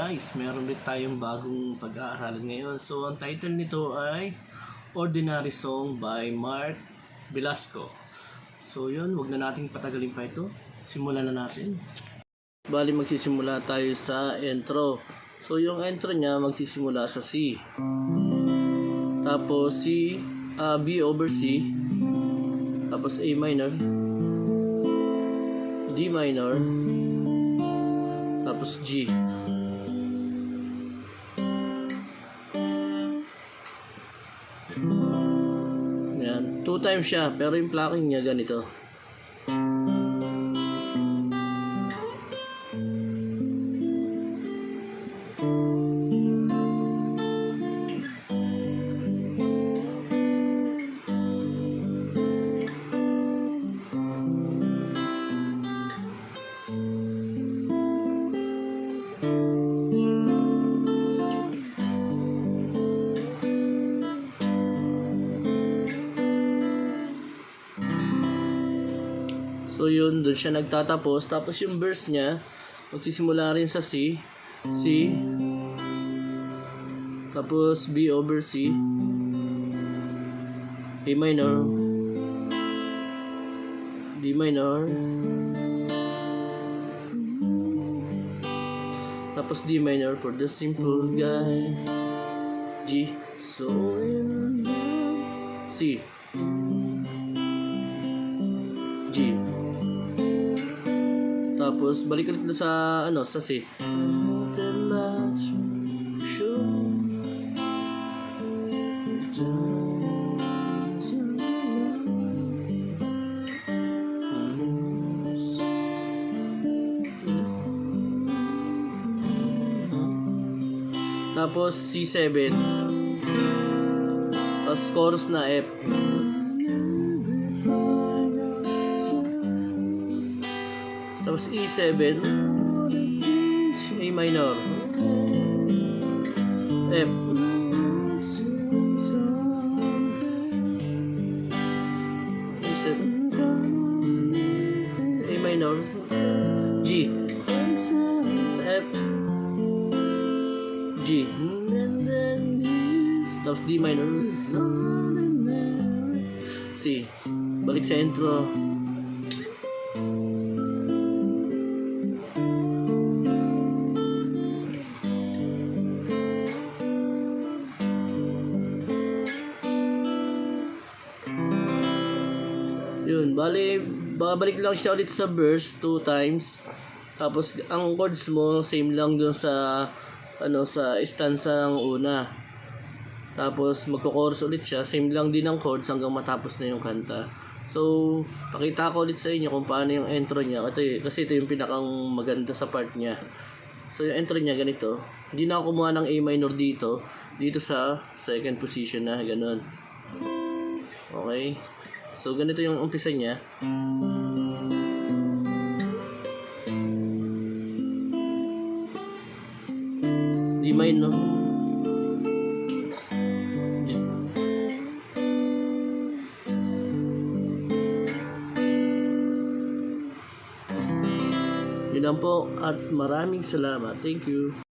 guys, meron ulit tayong bagong pag-aaralan ngayon. So ang title nito ay Ordinary Song by Mark Velasco. So yun, wag na nating patagalin pa ito. Simulan na natin. Bali magsisimula tayo sa intro. So yung intro niya magsisimula sa C. Tapos C, B over C. Tapos A minor, D minor, tapos G. Yan, 2 times siya, pero yung plucking niya ganito. So yun, doon siya nagtatapos. Tapos yung verse niya, magsisimula rin sa C. C. Tapos B over C. A minor. D minor. Tapos D minor for the simple guy. G. So in love. C. G. Tapos balik ulit na sa sa C. Tapos C7. Tapos chorus na F. Tapos E7, A minor, F, E7, A minor, G, F, G, tapos D minor, C. Balik sa intro. Yun, bali, babalik lang siya ulit sa verse 2 times. Tapos ang chords mo same lang dun sa sa stanza ng una. Tapos magko-chorus ulit siya, same lang din ang chords hanggang matapos na yung kanta. So, pakita ko ulit sa inyo kung paano yung intro niya. Kasi ito yung pinakang maganda sa part niya. So, yung intro niya ganito. Hindi na ako kumuha ng A minor dito sa second position na ganun. Okay? So, ganito yung umpisa niya. D minor. Yun lang po at maraming salamat. Thank you.